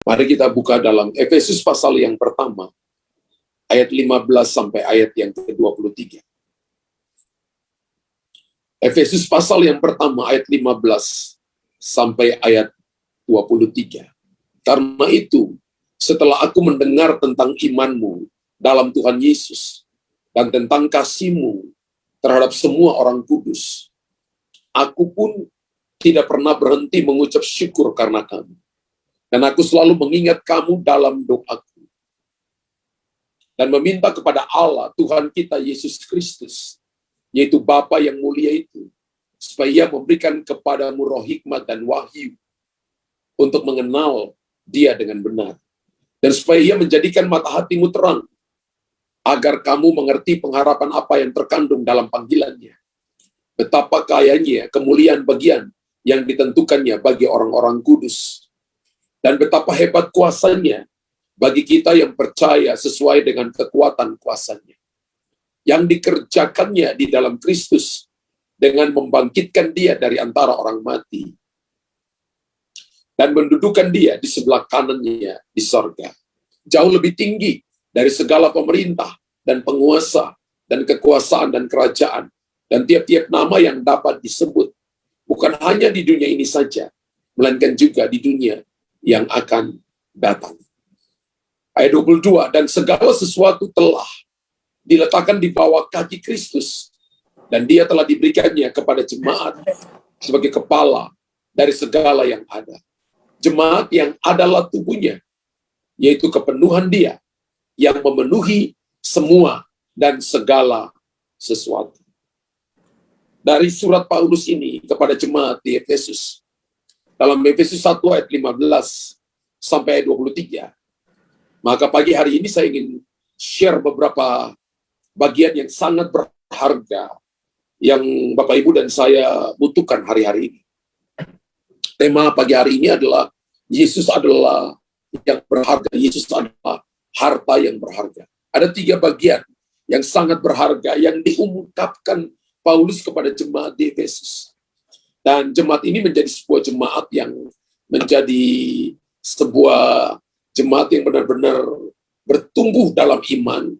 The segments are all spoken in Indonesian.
Mari kita buka dalam Efesus pasal yang pertama, ayat 15 sampai ayat yang ke-23. Efesus pasal yang pertama, ayat 15 sampai ayat 23. Karena itu, setelah aku mendengar tentang imanmu dalam Tuhan Yesus, dan tentang kasihmu terhadap semua orang kudus, aku pun tidak pernah berhenti mengucap syukur karena kamu. Dan aku selalu mengingat kamu dalam doaku. Dan meminta kepada Allah, Tuhan kita Yesus Kristus, yaitu Bapa yang mulia itu, supaya Ia memberikan kepadamu roh hikmat dan wahyu untuk mengenal Dia dengan benar. Dan supaya Ia menjadikan mata hatimu terang, agar kamu mengerti pengharapan apa yang terkandung dalam panggilannya. Betapa kayanya kemuliaan bagian yang ditentukannya bagi orang-orang kudus. Dan betapa hebat kuasanya bagi kita yang percaya sesuai dengan kekuatan kuasanya, yang dikerjakannya di dalam Kristus dengan membangkitkan Dia dari antara orang mati dan mendudukan Dia di sebelah kanannya di sorga, jauh lebih tinggi dari segala pemerintah dan penguasa dan kekuasaan dan kerajaan dan tiap-tiap nama yang dapat disebut, bukan hanya di dunia ini saja, melainkan juga di dunia yang akan datang. Ayat 22, dan segala sesuatu telah diletakkan di bawah kaki Kristus, dan Dia telah diberikannya kepada jemaat sebagai kepala dari segala yang ada. Jemaat yang adalah tubuhnya, yaitu kepenuhan Dia yang memenuhi semua dan segala sesuatu. Dari surat Paulus ini kepada jemaat di Efesus, dalam Efesus 1 ayat 15 sampai ayat 23, maka pagi hari ini saya ingin share beberapa bagian yang sangat berharga yang Bapak Ibu dan saya butuhkan hari-hari ini. Tema pagi hari ini adalah Yesus adalah yang berharga, Yesus adalah harta yang berharga. Ada 3 bagian yang sangat berharga yang diungkapkan Paulus kepada jemaat di Efesus. Dan jemaat ini menjadi sebuah jemaat yang menjadi sebuah jemaat yang benar-benar bertumbuh dalam iman.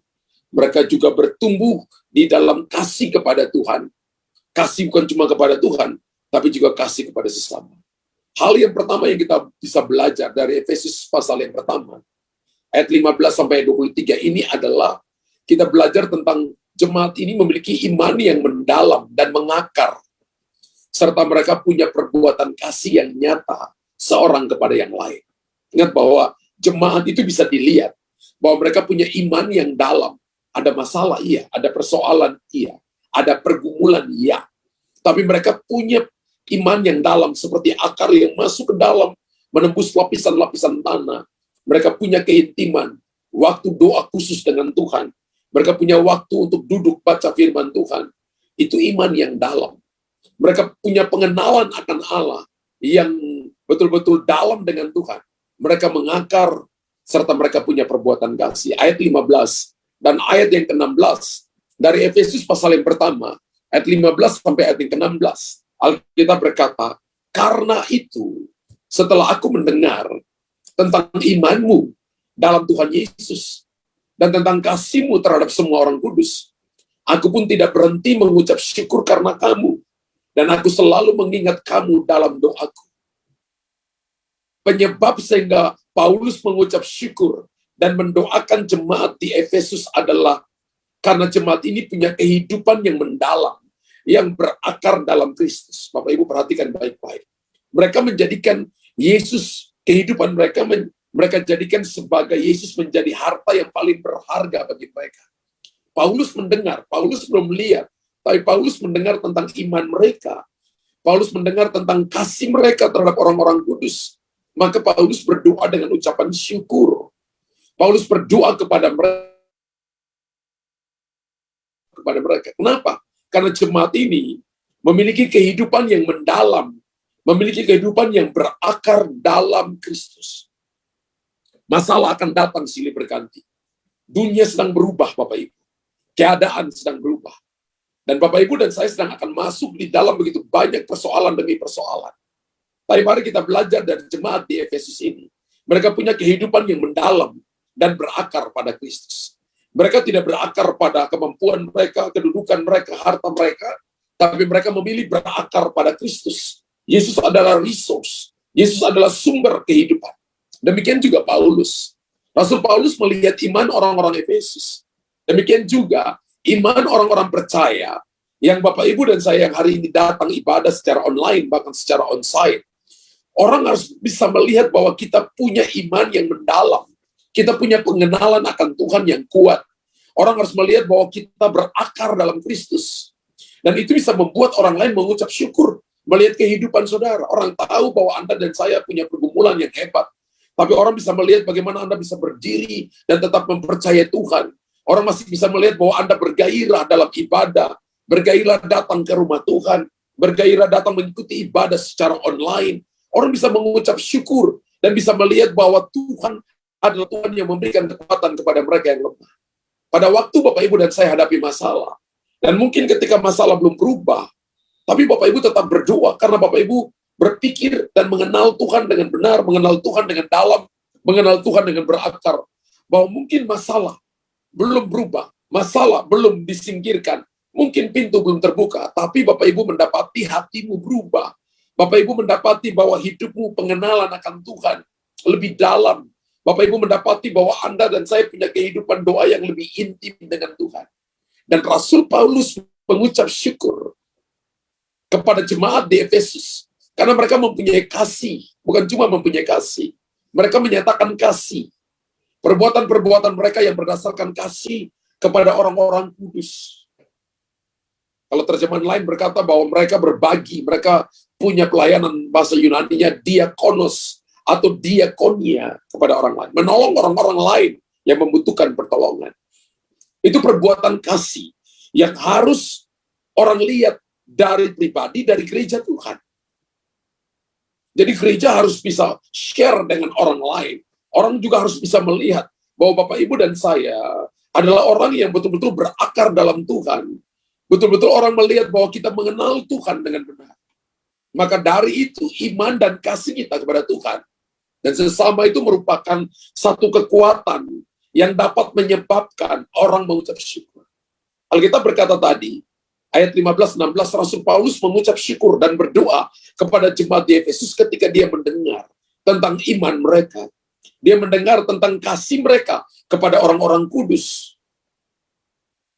Mereka juga bertumbuh di dalam kasih kepada Tuhan. Kasih bukan cuma kepada Tuhan, tapi juga kasih kepada sesama. Hal yang pertama yang kita bisa belajar dari Efesus pasal yang pertama, ayat 15 sampai 23 ini adalah kita belajar tentang jemaat ini memiliki iman yang mendalam dan mengakar, serta mereka punya perbuatan kasih yang nyata seorang kepada yang lain. Ingat bahwa jemaat itu bisa dilihat bahwa mereka punya iman yang dalam. Ada masalah, iya. Ada persoalan, iya. Ada pergumulan, iya. Tapi mereka punya iman yang dalam seperti akar yang masuk ke dalam, menembus lapisan-lapisan tanah. Mereka punya keintiman, waktu doa khusus dengan Tuhan. Mereka punya waktu untuk duduk baca firman Tuhan. Itu iman yang dalam. Mereka punya pengenalan akan Allah yang betul-betul dalam dengan Tuhan. Mereka mengakar, serta mereka punya perbuatan kasih. Ayat 15 dan ayat yang ke-16 dari Efesus pasal yang pertama, ayat 15 sampai ayat yang ke-16. Alkitab berkata, karena itu, setelah aku mendengar tentang imanmu dalam Tuhan Yesus, dan tentang kasihmu terhadap semua orang kudus, aku pun tidak berhenti mengucap syukur karena kamu, dan aku selalu mengingat kamu dalam doaku. Penyebab sehingga Paulus mengucap syukur dan mendoakan jemaat di Efesus adalah karena jemaat ini punya kehidupan yang mendalam, yang berakar dalam Kristus. Bapak Ibu perhatikan baik-baik. Mereka menjadikan Yesus, kehidupan mereka jadikan sebagai Yesus menjadi harta yang paling berharga bagi mereka. Paulus mendengar, Paulus belum melihat, tapi Paulus mendengar tentang iman mereka. Paulus mendengar tentang kasih mereka terhadap orang-orang kudus. Maka Paulus berdoa dengan ucapan syukur. Paulus berdoa kepada mereka. Kenapa? Karena jemaat ini memiliki kehidupan yang mendalam, memiliki kehidupan yang berakar dalam Kristus. Masalah akan datang silih berganti. Dunia sedang berubah, Bapak Ibu. Keadaan sedang berubah. Dan Bapak Ibu dan saya sedang akan masuk di dalam begitu banyak persoalan demi persoalan. Tapi mari kita belajar dari jemaat di Efesus ini. Mereka punya kehidupan yang mendalam dan berakar pada Kristus. Mereka tidak berakar pada kemampuan mereka, kedudukan mereka, harta mereka, tapi mereka memilih berakar pada Kristus. Yesus adalah resource. Yesus adalah sumber kehidupan. Demikian juga Paulus. Rasul Paulus melihat iman orang-orang Efesus. Demikian juga iman orang-orang percaya yang Bapak Ibu dan saya yang hari ini datang ibadah secara online, bahkan secara onsite. Orang harus bisa melihat bahwa kita punya iman yang mendalam. Kita punya pengenalan akan Tuhan yang kuat. Orang harus melihat bahwa kita berakar dalam Kristus. Dan itu bisa membuat orang lain mengucap syukur. Melihat kehidupan saudara. Orang tahu bahwa Anda dan saya punya pergumulan yang hebat. Tapi orang bisa melihat bagaimana Anda bisa berdiri dan tetap mempercayai Tuhan. Orang masih bisa melihat bahwa Anda bergairah dalam ibadah. Bergairah datang ke rumah Tuhan. Bergairah datang mengikuti ibadah secara online. Orang bisa mengucap syukur dan bisa melihat bahwa Tuhan adalah Tuhan yang memberikan kekuatan kepada mereka yang lemah. Pada waktu Bapak Ibu dan saya hadapi masalah, dan mungkin ketika masalah belum berubah, tapi Bapak Ibu tetap berdoa karena Bapak Ibu berpikir dan mengenal Tuhan dengan benar, mengenal Tuhan dengan dalam, mengenal Tuhan dengan berakar, bahwa mungkin masalah belum berubah, masalah belum disingkirkan, mungkin pintu belum terbuka, tapi Bapak Ibu mendapati hatimu berubah. Bapak Ibu mendapati bahwa hidupmu pengenalan akan Tuhan lebih dalam. Bapak Ibu mendapati bahwa Anda dan saya punya kehidupan doa yang lebih intim dengan Tuhan. Dan Rasul Paulus mengucap syukur kepada jemaat di Efesus. Karena mereka mempunyai kasih. Bukan cuma mempunyai kasih. Mereka menyatakan kasih. Perbuatan-perbuatan mereka yang berdasarkan kasih kepada orang-orang kudus. Kalau terjemahan lain berkata bahwa mereka berbagi, mereka punya pelayanan bahasa Yunani-nya diakonos atau diakonia kepada orang lain. Menolong orang-orang lain yang membutuhkan pertolongan. Itu perbuatan kasih yang harus orang lihat dari pribadi, dari gereja Tuhan. Jadi gereja harus bisa share dengan orang lain. Orang juga harus bisa melihat bahwa Bapak Ibu dan saya adalah orang yang betul-betul berakar dalam Tuhan. Betul-betul orang melihat bahwa kita mengenal Tuhan dengan benar. Maka dari itu, iman dan kasih kita kepada Tuhan dan sesama itu merupakan satu kekuatan yang dapat menyebabkan orang mengucap syukur. Alkitab berkata tadi, ayat 15-16, Rasul Paulus mengucap syukur dan berdoa kepada jemaat di Efesus ketika dia mendengar tentang iman mereka. Dia mendengar tentang kasih mereka kepada orang-orang kudus.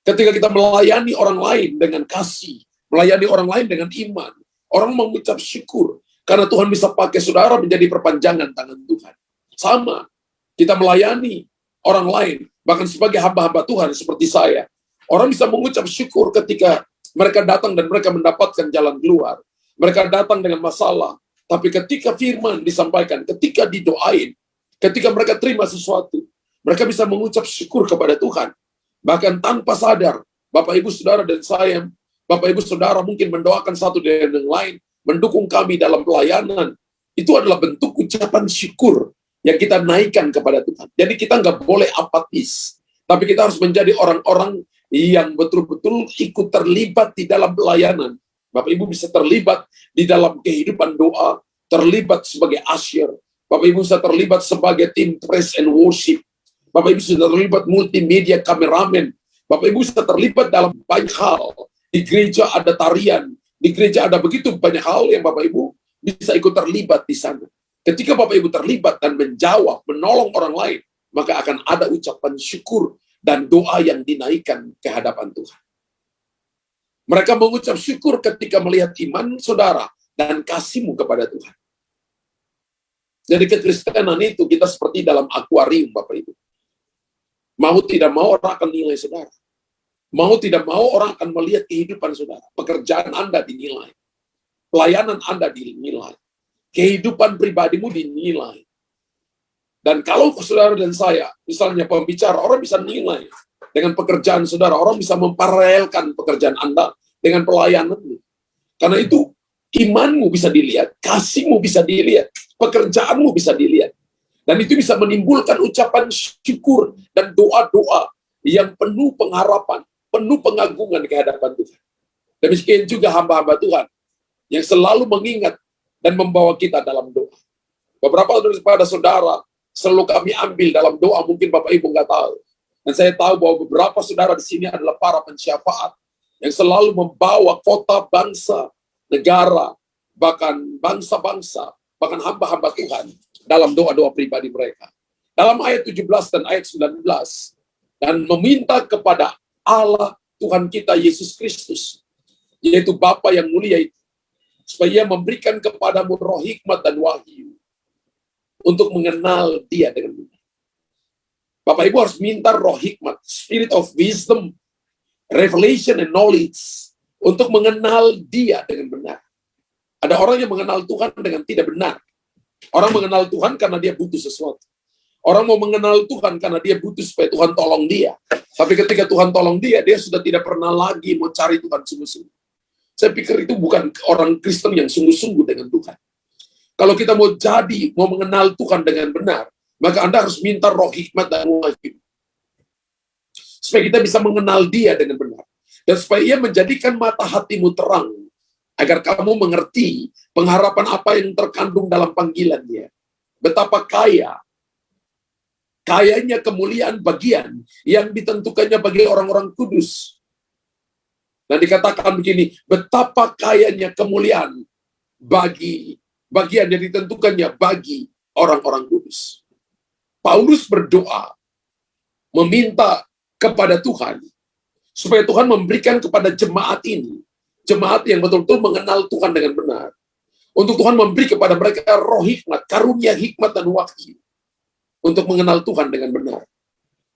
Ketika kita melayani orang lain dengan kasih, melayani orang lain dengan iman, orang mengucap syukur karena Tuhan bisa pakai saudara menjadi perpanjangan tangan Tuhan. Sama, kita melayani orang lain, bahkan sebagai hamba-hamba Tuhan seperti saya. Orang bisa mengucap syukur ketika mereka datang dan mereka mendapatkan jalan keluar. Mereka datang dengan masalah, tapi ketika firman disampaikan, ketika didoain, ketika mereka terima sesuatu, mereka bisa mengucap syukur kepada Tuhan. Bahkan tanpa sadar, Bapak Ibu Saudara dan saya, Bapak Ibu Saudara mungkin mendoakan satu dengan yang lain, mendukung kami dalam pelayanan. Itu adalah bentuk ucapan syukur yang kita naikkan kepada Tuhan. Jadi kita nggak boleh apatis, tapi kita harus menjadi orang-orang yang betul-betul ikut terlibat di dalam pelayanan. Bapak Ibu bisa terlibat di dalam kehidupan doa, terlibat sebagai usher. Bapak Ibu bisa terlibat sebagai tim praise and worship. Bapak Ibu sudah terlibat multimedia kameramen. Bapak Ibu sudah terlibat dalam banyak hal. Di gereja ada tarian. Di gereja ada begitu banyak hal yang Bapak Ibu bisa ikut terlibat di sana. Ketika Bapak Ibu terlibat dan menjawab, menolong orang lain, maka akan ada ucapan syukur dan doa yang dinaikkan ke hadapan Tuhan. Mereka mengucap syukur ketika melihat iman saudara dan kasihmu kepada Tuhan. Jadi kekristenan itu kita seperti dalam akuarium, Bapak Ibu. Mau tidak mau orang akan nilai saudara. Mau tidak mau orang akan melihat kehidupan saudara. Pekerjaan Anda dinilai. Pelayanan Anda dinilai. Kehidupan pribadimu dinilai. Dan kalau saudara dan saya, misalnya pembicara, orang bisa nilai dengan pekerjaan saudara. Orang bisa memparalelkan pekerjaan Anda dengan pelayananmu. Karena itu, imanmu bisa dilihat, kasihmu bisa dilihat, pekerjaanmu bisa dilihat. Dan itu bisa menimbulkan ucapan syukur dan doa-doa yang penuh pengharapan, penuh pengagungan ke hadapan Tuhan. Demikian juga hamba-hamba Tuhan yang selalu mengingat dan membawa kita dalam doa. Beberapa daripada saudara selalu kami ambil dalam doa, mungkin Bapak Ibu nggak tahu. Dan saya tahu bahwa beberapa saudara di sini adalah para pensyafaat yang selalu membawa kota, bangsa, negara, bahkan bangsa-bangsa, bahkan hamba-hamba Tuhan dalam doa-doa pribadi mereka. Dalam ayat 17 dan ayat 19, dan meminta kepada Allah Tuhan kita Yesus Kristus, yaitu Bapa yang mulia itu, supaya Ia memberikan kepadamu roh hikmat dan wahyu untuk mengenal Dia dengan benar. Bapak Ibu harus minta roh hikmat, spirit of wisdom, revelation and knowledge, untuk mengenal Dia dengan benar. Ada orang yang mengenal Tuhan dengan tidak benar. Orang mengenal Tuhan karena dia butuh sesuatu. Orang mau mengenal Tuhan karena dia butuh supaya Tuhan tolong dia. Tapi ketika Tuhan tolong dia, dia sudah tidak pernah lagi mau cari Tuhan sungguh-sungguh. Saya pikir itu bukan orang Kristen yang sungguh-sungguh dengan Tuhan. Kalau kita mau mengenal Tuhan dengan benar, maka Anda harus minta roh hikmat dan wahyu. Supaya kita bisa mengenal Dia dengan benar. Dan supaya Ia menjadikan mata hatimu terang, agar kamu mengerti pengharapan apa yang terkandung dalam panggilan Dia. Betapa kayanya kemuliaan bagian yang ditentukannya bagi orang-orang kudus. Dan dikatakan begini, betapa kayanya kemuliaan bagi bagian yang ditentukannya bagi orang-orang kudus. Paulus berdoa, meminta kepada Tuhan, supaya Tuhan memberikan kepada jemaat ini, jemaat yang betul-betul mengenal Tuhan dengan benar. Untuk Tuhan memberi kepada mereka roh hikmat, karunia hikmat dan wahyu, untuk mengenal Tuhan dengan benar.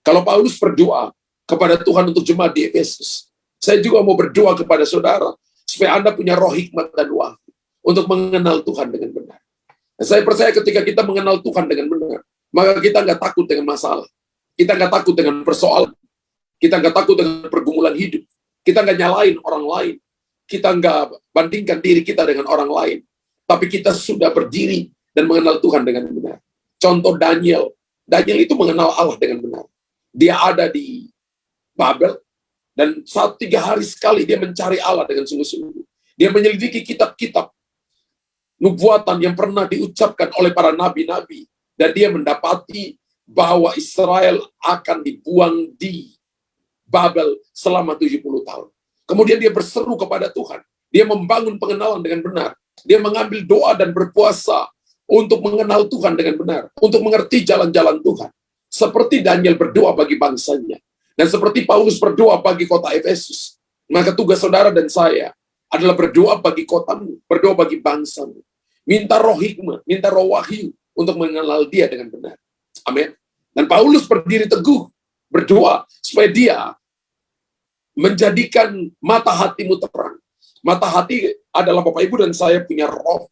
Kalau Paulus berdoa kepada Tuhan untuk jemaat di Efesus, saya juga mau berdoa kepada saudara, supaya Anda punya roh hikmat dan wahyu, untuk mengenal Tuhan dengan benar. Dan saya percaya ketika kita mengenal Tuhan dengan benar, maka kita nggak takut dengan masalah. Kita nggak takut dengan persoalan. Kita nggak takut dengan pergumulan hidup. Kita nggak nyalain orang lain. Kita nggak bandingkan diri kita dengan orang lain. Tapi kita sudah berdiri dan mengenal Tuhan dengan benar. Contoh Daniel. Daniel itu mengenal Allah dengan benar. Dia ada di Babel, dan 3 hari sekali dia mencari Allah dengan sungguh-sungguh. Dia menyelidiki kitab-kitab nubuatan yang pernah diucapkan oleh para nabi-nabi. Dan dia mendapati bahwa Israel akan dibuang di Babel selama 70 tahun. Kemudian dia berseru kepada Tuhan. Dia membangun pengenalan dengan benar. Dia mengambil doa dan berpuasa untuk mengenal Tuhan dengan benar, untuk mengerti jalan-jalan Tuhan. Seperti Daniel berdoa bagi bangsanya, dan seperti Paulus berdoa bagi kota Efesus, maka tugas saudara dan saya adalah berdoa bagi kotamu, berdoa bagi bangsamu. Minta roh hikmah, minta roh wahyu untuk mengenal Dia dengan benar. Amin. Dan Paulus berdiri teguh, berdoa supaya dia menjadikan mata hatimu terang. Mata hati adalah Bapak Ibu dan saya punya roh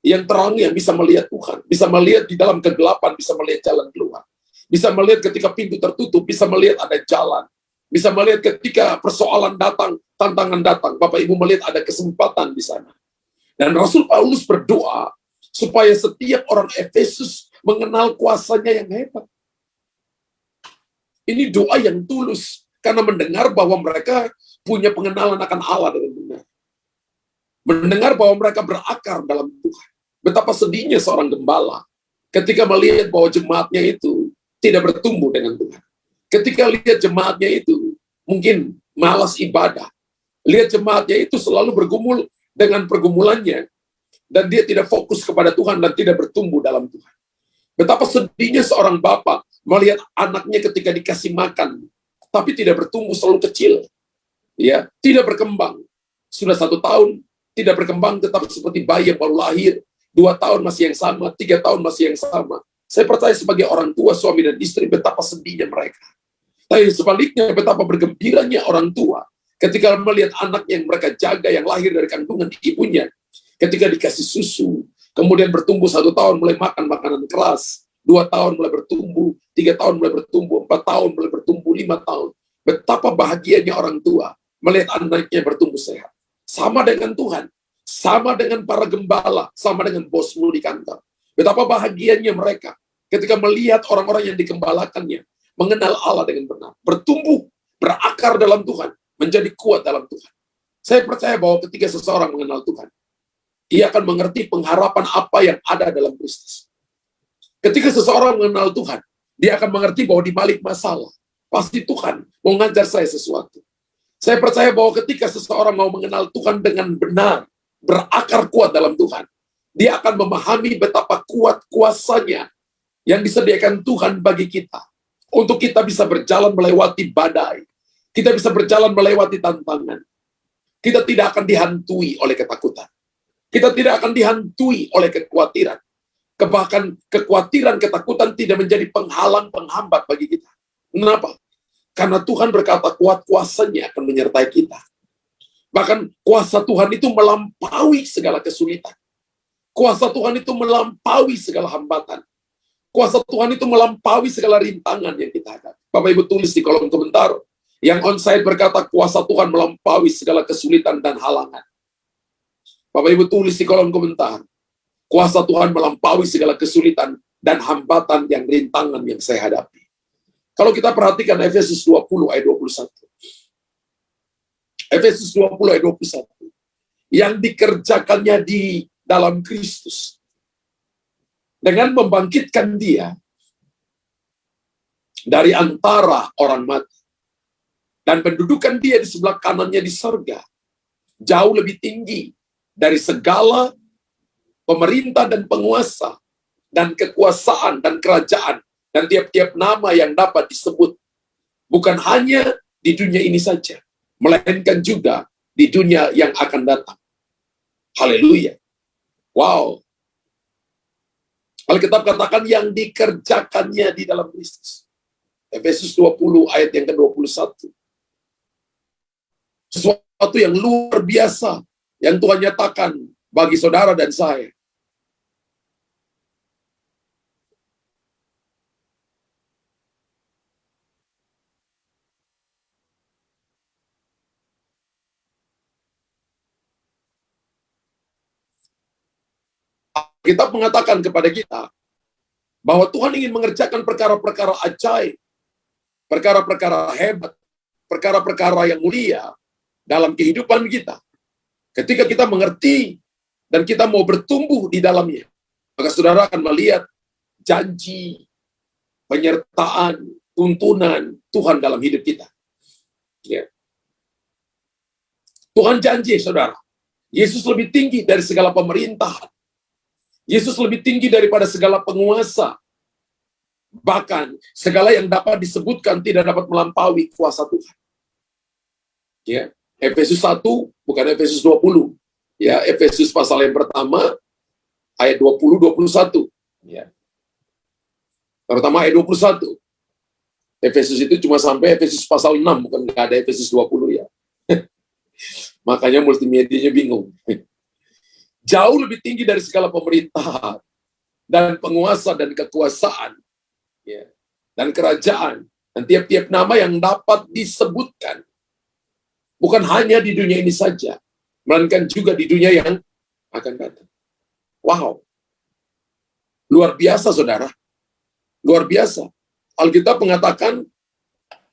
yang terang, yang bisa melihat Tuhan, bisa melihat di dalam kegelapan, bisa melihat jalan keluar, bisa melihat ketika pintu tertutup, bisa melihat ada jalan, bisa melihat ketika persoalan datang, tantangan datang, Bapak Ibu melihat ada kesempatan di sana. Dan Rasul Paulus berdoa supaya setiap orang Efesus mengenal kuasanya yang hebat. Ini doa yang tulus, karena mendengar bahwa mereka punya pengenalan akan Allah dengan benar. Mendengar bahwa mereka berakar dalam Tuhan. Betapa sedihnya seorang gembala ketika melihat bahwa jemaatnya itu tidak bertumbuh dengan Tuhan. Ketika lihat jemaatnya itu mungkin malas ibadah. Lihat jemaatnya itu selalu bergumul dengan pergumulannya, dan dia tidak fokus kepada Tuhan dan tidak bertumbuh dalam Tuhan. Betapa sedihnya seorang bapak melihat anaknya ketika dikasih makan, tapi tidak bertumbuh, selalu kecil. Ya, tidak berkembang. Sudah 1 tahun, tidak berkembang, tetap seperti bayi yang baru lahir. 2 tahun masih yang sama, 3 tahun masih yang sama. Saya percaya sebagai orang tua, suami dan istri, betapa sedihnya mereka. Tapi sebaliknya, betapa bergembiranya orang tua ketika melihat anak yang mereka jaga, yang lahir dari kandungan ibunya, ketika dikasih susu, kemudian bertumbuh 1 tahun mulai makan makanan keras, 2 tahun mulai bertumbuh, 3 tahun mulai bertumbuh, 4 tahun mulai bertumbuh, 5 tahun. Betapa bahagianya orang tua melihat anaknya bertumbuh sehat. Sama dengan Tuhan, sama dengan para gembala, sama dengan bosmu di kantor. Betapa bahagianya mereka ketika melihat orang-orang yang digembalakannya mengenal Allah dengan benar, bertumbuh, berakar dalam Tuhan, menjadi kuat dalam Tuhan. Saya percaya bahwa ketika seseorang mengenal Tuhan, ia akan mengerti pengharapan apa yang ada dalam Kristus. Ketika seseorang mengenal Tuhan, dia akan mengerti bahwa di balik masalah, pasti Tuhan mau ngajar saya sesuatu. Saya percaya bahwa ketika seseorang mau mengenal Tuhan dengan benar, berakar kuat dalam Tuhan, dia akan memahami betapa kuat kuasanya yang disediakan Tuhan bagi kita. Untuk kita bisa berjalan melewati badai. Kita bisa berjalan melewati tantangan. Kita tidak akan dihantui oleh ketakutan. Kita tidak akan dihantui oleh kekhawatiran. Bahkan kekhawatiran, ketakutan tidak menjadi penghalang, penghambat bagi kita. Kenapa? Karena Tuhan berkata kuat kuasanya akan menyertai kita. Bahkan kuasa Tuhan itu melampaui segala kesulitan. Kuasa Tuhan itu melampaui segala hambatan. Kuasa Tuhan itu melampaui segala rintangan yang kita hadapi. Bapak Ibu tulis di kolom komentar. Yang onsite berkata kuasa Tuhan melampaui segala kesulitan dan halangan. Bapak Ibu tulis di kolom komentar. Kuasa Tuhan melampaui segala kesulitan dan hambatan yang rintangan yang saya hadapi. Kalau kita perhatikan Efesus 20 ayat 21. Efesus 20 ayat 21. Yang dikerjakannya di dalam Kristus. Dengan membangkitkan dia dari antara orang mati. Dan mendudukan dia di sebelah kanannya di surga. Jauh lebih tinggi dari segala pemerintah dan penguasa, dan kekuasaan dan kerajaan, dan tiap-tiap nama yang dapat disebut. Bukan hanya di dunia ini saja, melainkan juga di dunia yang akan datang. Haleluya. Wow. Alkitab katakan yang dikerjakannya di dalam Kristus. Efesus 20 ayat yang ke-21. Sesuatu yang luar biasa yang Tuhan nyatakan bagi saudara dan saya. Kita mengatakan kepada kita bahwa Tuhan ingin mengerjakan perkara-perkara ajaib, perkara-perkara hebat, perkara-perkara yang mulia dalam kehidupan kita. Ketika kita mengerti dan kita mau bertumbuh di dalamnya, maka saudara akan melihat janji, penyertaan, tuntunan Tuhan dalam hidup kita. Ya. Tuhan janji, saudara, Yesus lebih tinggi dari segala pemerintahan. Yesus lebih tinggi daripada segala penguasa. Bahkan segala yang dapat disebutkan tidak dapat melampaui kuasa Tuhan. Ya, Efesus 1 bukan Efesus 20. Ya, Efesus pasal yang pertama ayat 20-21. Ya. Pertama ayat 21. Efesus itu cuma sampai Efesus pasal 6, bukan nggak ada Efesus 20 ya. Makanya multimedianya bingung. Jauh lebih tinggi dari segala pemerintahan dan penguasa dan kekuasaan, ya, dan kerajaan, dan tiap-tiap nama yang dapat disebutkan. Bukan hanya di dunia ini saja, melainkan juga di dunia yang akan datang. Wow. Luar biasa, saudara. Luar biasa. Alkitab mengatakan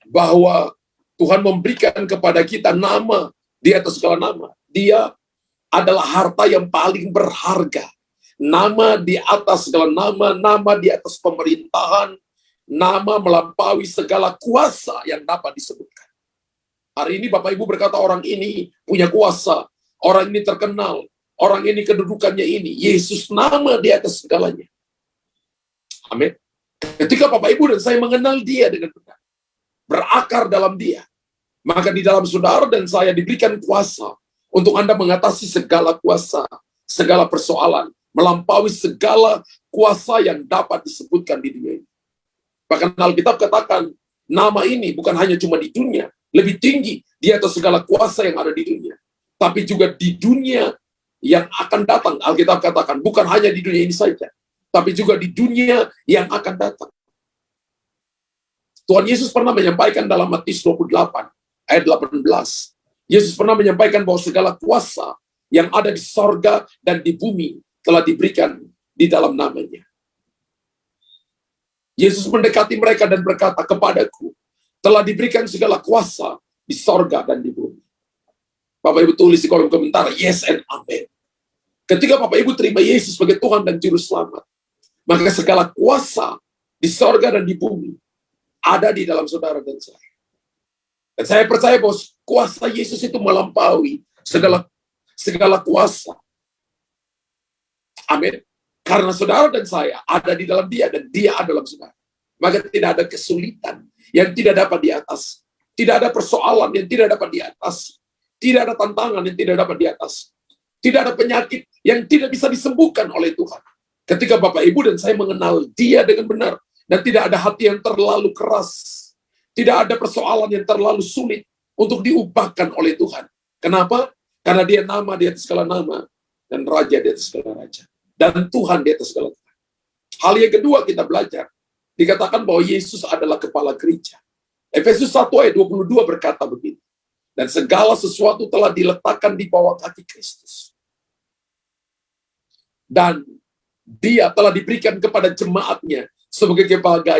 bahwa Tuhan memberikan kepada kita nama di atas segala nama. Dia adalah harta yang paling berharga. Nama di atas segala nama, nama di atas pemerintahan, nama melampaui segala kuasa yang dapat disebutkan. Hari ini Bapak Ibu berkata orang ini punya kuasa, orang ini terkenal, orang ini kedudukannya ini. Yesus nama di atas segalanya. Amin. Ketika Bapak Ibu dan saya mengenal dia dengan benar, berakar dalam dia, maka di dalam saudara dan saya diberikan kuasa untuk Anda mengatasi segala kuasa, segala persoalan, melampaui segala kuasa yang dapat disebutkan di dunia ini. Bahkan Alkitab katakan, nama ini bukan hanya cuma di dunia, lebih tinggi di atas segala kuasa yang ada di dunia, tapi juga di dunia yang akan datang. Alkitab katakan, bukan hanya di dunia ini saja, tapi juga di dunia yang akan datang. Tuhan Yesus pernah menyampaikan dalam Matius 28, ayat 18, Yesus pernah menyampaikan bahwa segala kuasa yang ada di sorga dan di bumi telah diberikan di dalam namanya. Yesus mendekati mereka dan berkata, kepadaku telah diberikan segala kuasa di sorga dan di bumi. Bapak Ibu tulis di kolom komentar, yes and amen. Ketika Bapak Ibu terima Yesus sebagai Tuhan dan Juru Selamat, Maka segala kuasa di sorga dan di bumi ada di dalam saudara dan saya. Dan saya percaya bahwa kuasa Yesus itu melampaui segala kuasa. Amin. Karena saudara dan saya ada di dalam dia dan dia ada dalam saudara. Maka tidak ada kesulitan yang tidak dapat diatasi. Tidak ada persoalan yang tidak dapat diatasi. Tidak ada tantangan yang tidak dapat diatasi. Tidak ada penyakit yang tidak bisa disembuhkan oleh Tuhan. Ketika Bapak Ibu dan saya mengenal dia dengan benar. Dan tidak ada hati yang terlalu keras. Tidak ada persoalan yang terlalu sulit untuk diubahkan oleh Tuhan. Kenapa? Karena dia nama di atas segala nama. Dan raja di atas segala raja. Dan Tuhan di atas segala Tuhan. Hal yang kedua kita belajar. Dikatakan bahwa Yesus adalah kepala gereja. Efesus 1 ayat 22 berkata begini. Dan segala sesuatu telah diletakkan di bawah kaki Kristus. Dan dia telah diberikan kepada jemaatnya sebagai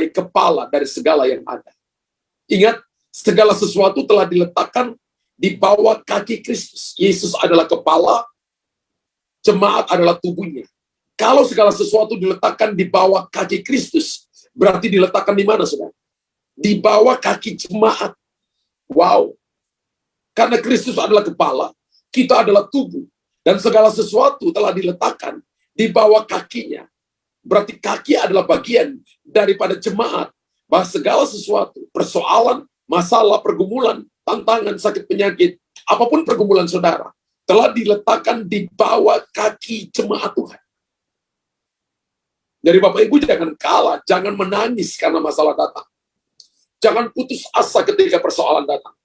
kepala dari segala yang ada. Ingat, segala sesuatu telah diletakkan di bawah kaki Kristus. Yesus adalah kepala, jemaat adalah tubuhnya. Kalau segala sesuatu diletakkan di bawah kaki Kristus, berarti diletakkan di mana, saudara? Di bawah kaki jemaat. Wow. Karena Kristus adalah kepala, kita adalah tubuh. Dan segala sesuatu telah diletakkan di bawah kakinya. Berarti kaki adalah bagian daripada jemaat. Bahwa segala sesuatu, persoalan, masalah, pergumulan, tantangan, sakit penyakit, apapun pergumulan saudara, telah diletakkan di bawah kaki jemaat Tuhan. Jadi Bapak Ibu jangan kalah, jangan menangis karena masalah datang. Jangan putus asa ketika persoalan datang.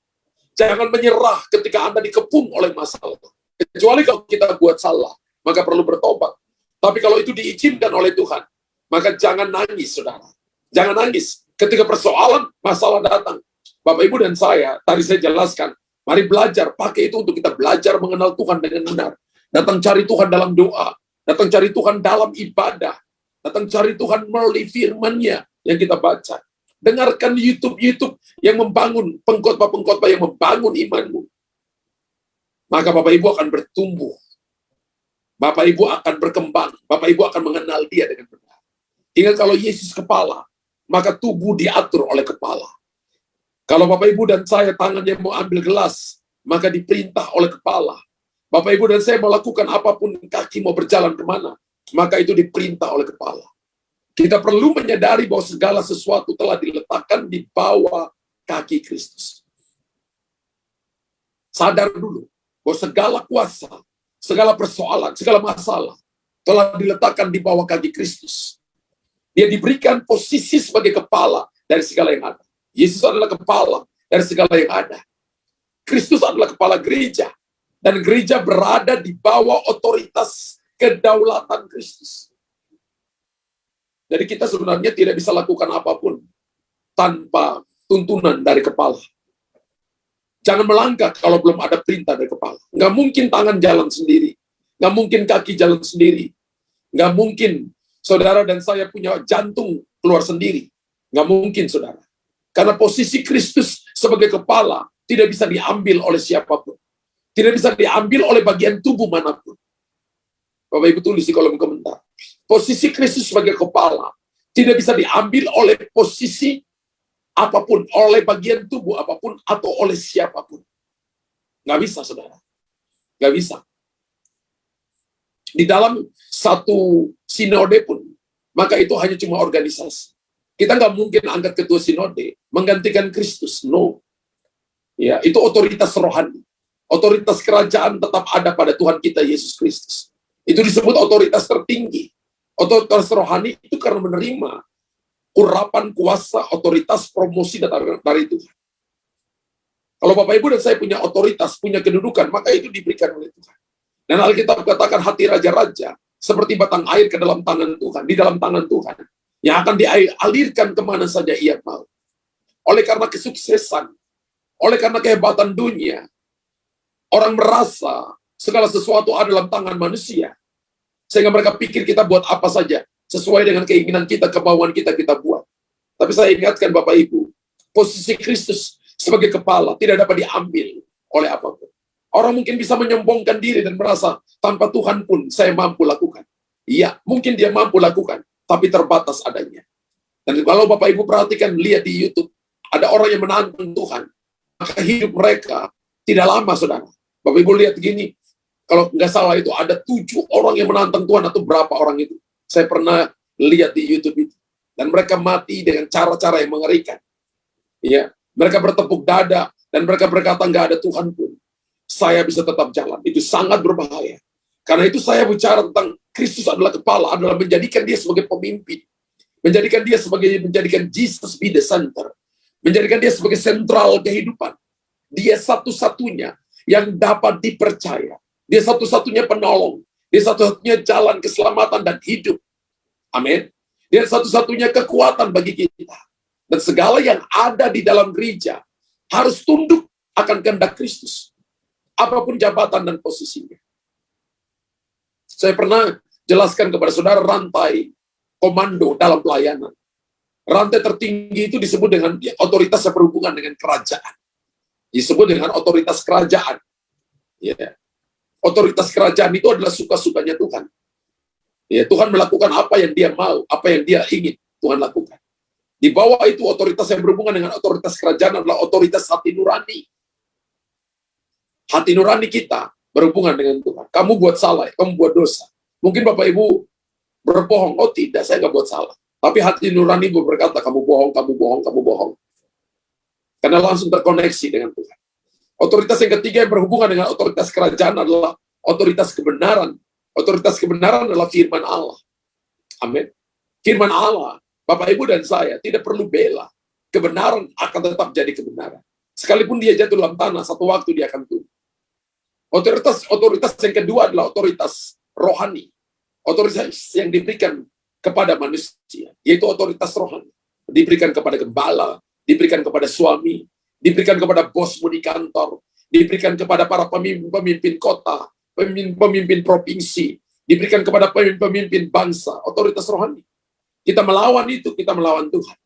Jangan menyerah ketika Anda dikepung oleh masalah. Kecuali kalau kita buat salah, maka perlu bertobat. Tapi kalau itu diizinkan oleh Tuhan, maka jangan nangis, saudara. Jangan nangis ketika persoalan, masalah datang. Bapak, Ibu, dan saya, tadi saya jelaskan, mari belajar, pakai itu untuk kita belajar mengenal Tuhan dengan benar. Datang cari Tuhan dalam doa, datang cari Tuhan dalam ibadah, datang cari Tuhan melalui firman-Nya yang kita baca. Dengarkan YouTube yang membangun, pengkhotbah-pengkhotbah yang membangun imanmu. Maka Bapak Ibu akan bertumbuh. Bapak Ibu akan berkembang. Bapak Ibu akan mengenal dia dengan benar. Ingat, kalau Yesus kepala, maka tubuh diatur oleh kepala. Kalau Bapak Ibu dan saya tangannya mau ambil gelas, maka diperintah oleh kepala. Bapak Ibu dan saya melakukan apapun, kaki mau berjalan kemana, maka itu diperintah oleh kepala. Kita perlu menyadari bahwa segala sesuatu telah diletakkan di bawah kaki Kristus. Sadar dulu bahwa segala kuasa, segala persoalan, segala masalah telah diletakkan di bawah kaki Kristus. Dia diberikan posisi sebagai kepala dari segala yang ada. Yesus adalah kepala dari segala yang ada. Kristus adalah kepala gereja. Dan gereja berada di bawah otoritas kedaulatan Kristus. Jadi kita sebenarnya tidak bisa lakukan apapun tanpa tuntunan dari kepala. Jangan melangkah kalau belum ada perintah dari kepala. Nggak mungkin tangan jalan sendiri. Nggak mungkin kaki jalan sendiri. Nggak mungkin saudara dan saya punya jantung keluar sendiri. Nggak mungkin, saudara. Karena posisi Kristus sebagai kepala tidak bisa diambil oleh siapapun. Tidak bisa diambil oleh bagian tubuh manapun. Bapak Ibu tulis di kolom komentar. Posisi Kristus sebagai kepala tidak bisa diambil oleh posisi apapun, oleh bagian tubuh apapun, atau oleh siapapun. Nggak bisa, saudara. Nggak bisa. Di dalam satu sinode pun, maka itu hanya cuma organisasi. Kita nggak mungkin angkat ketua sinode, menggantikan Kristus. No. Ya, itu otoritas rohani. Otoritas kerajaan tetap ada pada Tuhan kita, Yesus Kristus. Itu disebut otoritas tertinggi. Otoritas rohani itu karena menerima urapan kuasa, otoritas, promosi dari Tuhan. Kalau Bapak Ibu dan saya punya otoritas, punya kedudukan, maka itu diberikan oleh Tuhan. Dan Alkitab katakan hati raja-raja seperti batang air ke dalam tangan Tuhan, di dalam tangan Tuhan, yang akan dialirkan kemana saja ia mau. Oleh karena kesuksesan, oleh karena kehebatan dunia, orang merasa segala sesuatu ada dalam tangan manusia. Sehingga mereka pikir kita buat apa saja, sesuai dengan keinginan kita, kemauan kita, kita buat. Tapi saya ingatkan Bapak Ibu, posisi Kristus sebagai kepala tidak dapat diambil oleh apapun. Orang mungkin bisa menyombongkan diri dan merasa, tanpa Tuhan pun saya mampu lakukan. Iya, mungkin dia mampu lakukan. tapi terbatas adanya. Dan kalau Bapak Ibu perhatikan, lihat di YouTube, ada orang yang menantang Tuhan, maka hidup mereka tidak lama, saudara. Bapak Ibu lihat gini, kalau nggak salah itu ada 7 orang yang menantang Tuhan, atau berapa orang itu. Saya pernah lihat di YouTube itu. Dan mereka mati dengan cara-cara yang mengerikan. Ya, mereka bertepuk dada, dan mereka berkata, nggak ada Tuhan pun, saya bisa tetap jalan. Itu sangat berbahaya. Karena itu saya bicara tentang Kristus adalah kepala, adalah menjadikan dia sebagai pemimpin. Menjadikan Jesus be the center. Menjadikan dia sebagai sentral kehidupan. Dia satu-satunya yang dapat dipercaya. Dia satu-satunya penolong. Dia satu-satunya jalan keselamatan dan hidup. Amin. Dia satu-satunya kekuatan bagi kita. Dan segala yang ada di dalam gereja harus tunduk akan kehendak Kristus. Apapun jabatan dan posisinya. Saya pernah jelaskan kepada saudara rantai komando dalam pelayanan. Rantai tertinggi itu disebut dengan otoritas yang berhubungan dengan kerajaan. Disebut dengan otoritas kerajaan. Ya. Otoritas kerajaan itu adalah suka-sukanya Tuhan. Ya, Tuhan melakukan apa yang dia mau, apa yang dia ingin, Tuhan lakukan. Di bawah itu otoritas yang berhubungan dengan otoritas kerajaan adalah otoritas hati nurani. Hati nurani kita berhubungan dengan Tuhan. Kamu buat salah, kamu buat dosa. Mungkin Bapak Ibu berbohong. Oh tidak, saya nggak buat salah. Tapi hati nurani berkata, kamu bohong, kamu bohong, kamu bohong. Karena langsung terkoneksi dengan Tuhan. Otoritas yang ketiga yang berhubungan dengan otoritas kerajaan adalah otoritas kebenaran. Otoritas kebenaran adalah firman Allah. Amin. Firman Allah, Bapak Ibu dan saya tidak perlu bela. Kebenaran akan tetap jadi kebenaran. Sekalipun dia jatuh dalam tanah, satu waktu dia akan tumbuh. Otoritas yang kedua adalah otoritas rohani. Otoritas yang diberikan kepada manusia, yaitu otoritas rohani. Diberikan kepada gembala, diberikan kepada suami, diberikan kepada bosmu di kantor, diberikan kepada para pemimpin kota, pemimpin provinsi, diberikan kepada pemimpin bangsa, otoritas rohani. Kita melawan itu, kita melawan Tuhan.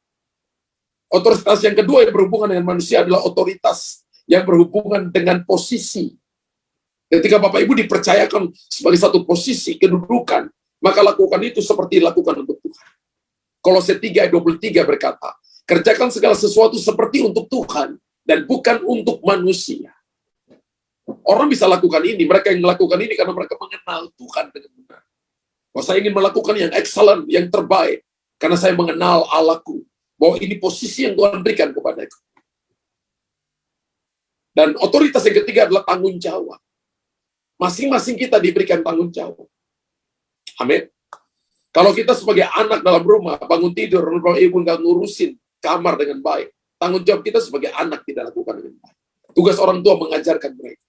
Otoritas yang kedua yang berhubungan dengan manusia adalah otoritas yang berhubungan dengan posisi. Ketika Bapak Ibu dipercayakan sebagai satu posisi, kedudukan, maka lakukan itu seperti dilakukan untuk Tuhan. Kolose 3 ayat 23 berkata, kerjakan segala sesuatu seperti untuk Tuhan dan bukan untuk manusia. Orang bisa lakukan ini, mereka yang melakukan ini karena mereka mengenal Tuhan dengan benar. Bahwa saya ingin melakukan yang excellent, yang terbaik, karena saya mengenal Allahku, bahwa ini posisi yang Tuhan berikan kepadaku. Dan otoritas yang ketiga adalah tanggung jawab. Masing-masing kita diberikan tanggung jawab. Amin. Kalau kita sebagai anak dalam rumah, bangun tidur, ibu nggak ngurusin kamar dengan baik, tanggung jawab kita sebagai anak tidak lakukan dengan baik. Tugas orang tua mengajarkan mereka.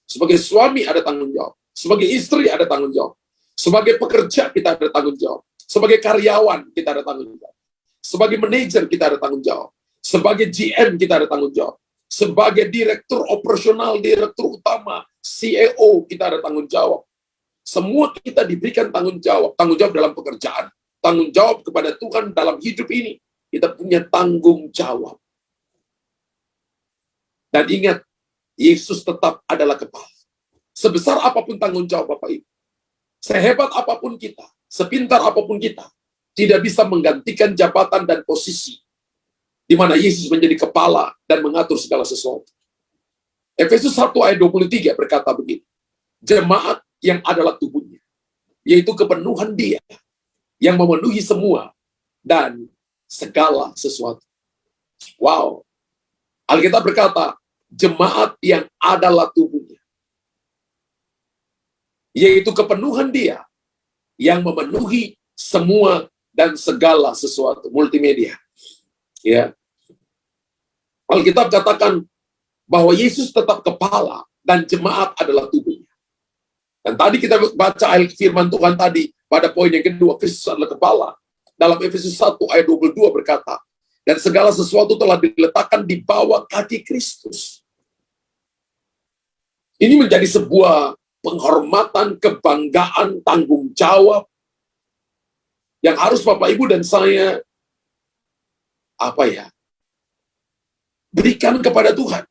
Sebagai suami ada tanggung jawab. Sebagai istri ada tanggung jawab. Sebagai pekerja kita ada tanggung jawab. Sebagai karyawan kita ada tanggung jawab. Sebagai manajer kita ada tanggung jawab. Sebagai GM kita ada tanggung jawab. Sebagai direktur operasional, direktur utama, CEO kita ada tanggung jawab. Semua kita diberikan tanggung jawab. Tanggung jawab dalam pekerjaan. Tanggung jawab kepada Tuhan dalam hidup ini. Kita punya tanggung jawab. Dan ingat, Yesus tetap adalah kepala. Sebesar apapun tanggung jawab Bapak Ibu, sehebat apapun kita, sepintar apapun kita, tidak bisa menggantikan jabatan dan posisi di mana Yesus menjadi kepala dan mengatur segala sesuatu. Efesus 1 ayat 23 berkata begini, jemaat yang adalah tubuhnya, yaitu kepenuhan dia yang memenuhi semua dan segala sesuatu. Wow. Alkitab berkata, jemaat yang adalah tubuhnya, yaitu kepenuhan dia yang memenuhi semua dan segala sesuatu. Multimedia. Ya. Alkitab katakan bahwa Yesus tetap kepala dan jemaat adalah tubuhnya. Dan tadi kita baca ayat firman Tuhan tadi pada poin yang kedua, Kristus adalah kepala. Dalam Efesus 1 ayat 22 berkata, dan segala sesuatu telah diletakkan di bawah kaki Kristus. Ini menjadi sebuah penghormatan, kebanggaan, tanggung jawab yang harus Bapak Ibu dan saya berikan kepada Tuhan.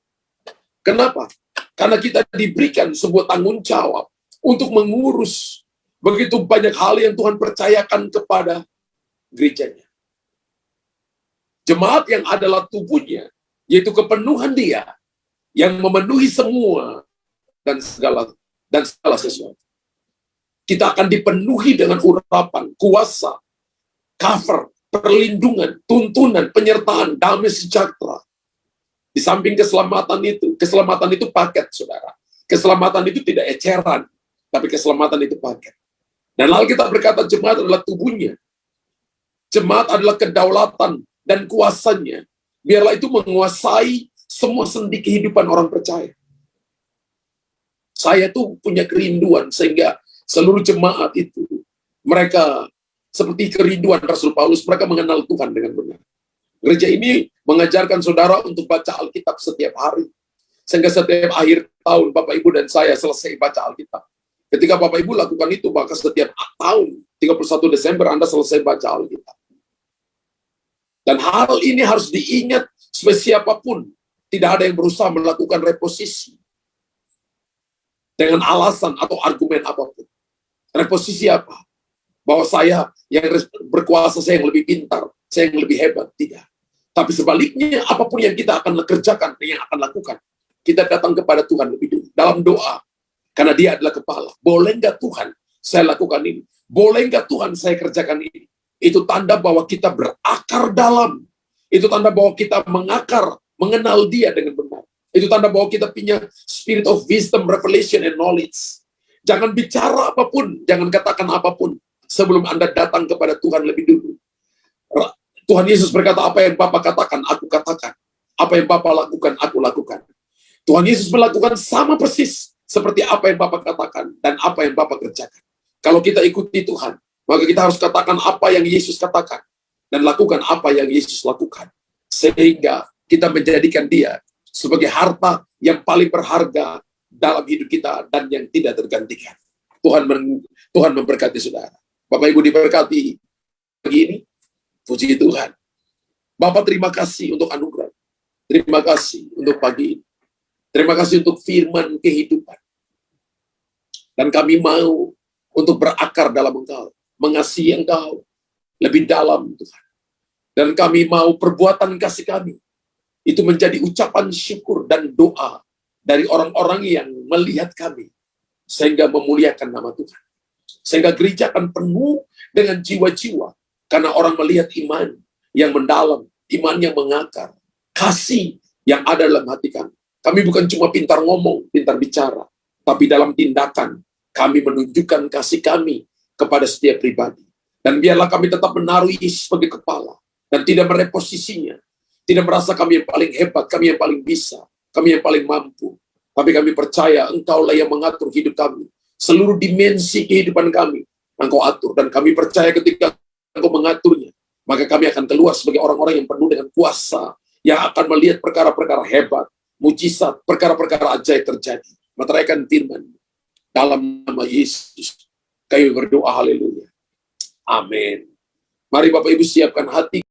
Kenapa? Karena kita diberikan sebuah tanggung jawab untuk mengurus begitu banyak hal yang Tuhan percayakan kepada gerejanya. Jemaat yang adalah tubuhnya, yaitu kepenuhan dia, yang memenuhi semua dan segala sesuatu. Kita akan dipenuhi dengan urapan, kuasa, cover, perlindungan, tuntunan, penyertaan, damai sejahtera. Di samping keselamatan itu paket, saudara. Keselamatan itu tidak eceran, tapi keselamatan itu paket. Dan lalu kita berkata jemaat adalah tubuhnya. Jemaat adalah kedaulatan dan kuasanya. Biarlah itu menguasai semua sendi kehidupan orang percaya. Saya tuh punya kerinduan sehingga seluruh jemaat itu, mereka seperti kerinduan Rasul Paulus, mereka mengenal Tuhan dengan benar. Gereja ini mengajarkan saudara untuk baca Alkitab setiap hari. Sehingga setiap akhir tahun Bapak Ibu dan saya selesai baca Alkitab. Ketika Bapak Ibu lakukan itu, maka setiap tahun 31 Desember Anda selesai baca Alkitab. Dan hal ini harus diingat siapapun. Tidak ada yang berusaha melakukan reposisi dengan alasan atau argumen apapun. Reposisi apa? Bahwa saya yang berkuasa, saya yang lebih pintar, saya yang lebih hebat. Tidak. Tapi sebaliknya, apapun yang kita akan kerjakan, yang akan lakukan, kita datang kepada Tuhan lebih dulu. Dalam doa. Karena dia adalah kepala. Boleh nggak Tuhan saya lakukan ini? Boleh nggak Tuhan saya kerjakan ini? Itu tanda bahwa kita berakar dalam. Itu tanda bahwa kita mengakar, mengenal dia dengan benar. Itu tanda bahwa kita punya spirit of wisdom, revelation, and knowledge. Jangan bicara apapun, jangan katakan apapun sebelum Anda datang kepada Tuhan lebih dulu. Tuhan Yesus berkata, apa yang Bapa katakan, aku katakan. Apa yang Bapa lakukan, aku lakukan. Tuhan Yesus melakukan sama persis seperti apa yang Bapa katakan dan apa yang Bapa kerjakan. Kalau kita ikuti Tuhan, maka kita harus katakan apa yang Yesus katakan dan lakukan apa yang Yesus lakukan. Sehingga kita menjadikan dia sebagai harta yang paling berharga dalam hidup kita dan yang tidak tergantikan. Tuhan memberkati saudara. Bapak Ibu diberkati pagi ini. Puji Tuhan. Bapak terima kasih untuk anugerah. Terima kasih untuk pagi ini. Terima kasih untuk firman kehidupan. Dan kami mau untuk berakar dalam Engkau. Mengasihi Engkau lebih dalam Tuhan. Dan kami mau perbuatan kasih kami itu menjadi ucapan syukur dan doa dari orang-orang yang melihat kami. Sehingga memuliakan nama Tuhan. Sehingga gereja akan penuh dengan jiwa-jiwa. Karena orang melihat iman yang mendalam, iman yang mengakar, kasih yang ada dalam hati kami. Kami bukan cuma pintar ngomong, pintar bicara, tapi dalam tindakan kami menunjukkan kasih kami kepada setiap pribadi. Dan biarlah kami tetap menaruh Yesus sebagai kepala dan tidak mereposisinya. Tidak merasa kami yang paling hebat, kami yang paling bisa, kami yang paling mampu. Tapi kami percaya Engkaulah yang mengatur hidup kami. Seluruh dimensi kehidupan kami, Engkau atur. Dan kami percaya ketika Engkau mengaturnya, maka kami akan keluar sebagai orang-orang yang penuh dengan kuasa, yang akan melihat perkara-perkara hebat, mujizat, perkara-perkara ajaib terjadi. Meteraikan firman dalam nama Yesus. Kami berdoa, haleluya. Amin. Mari Bapak Ibu siapkan hati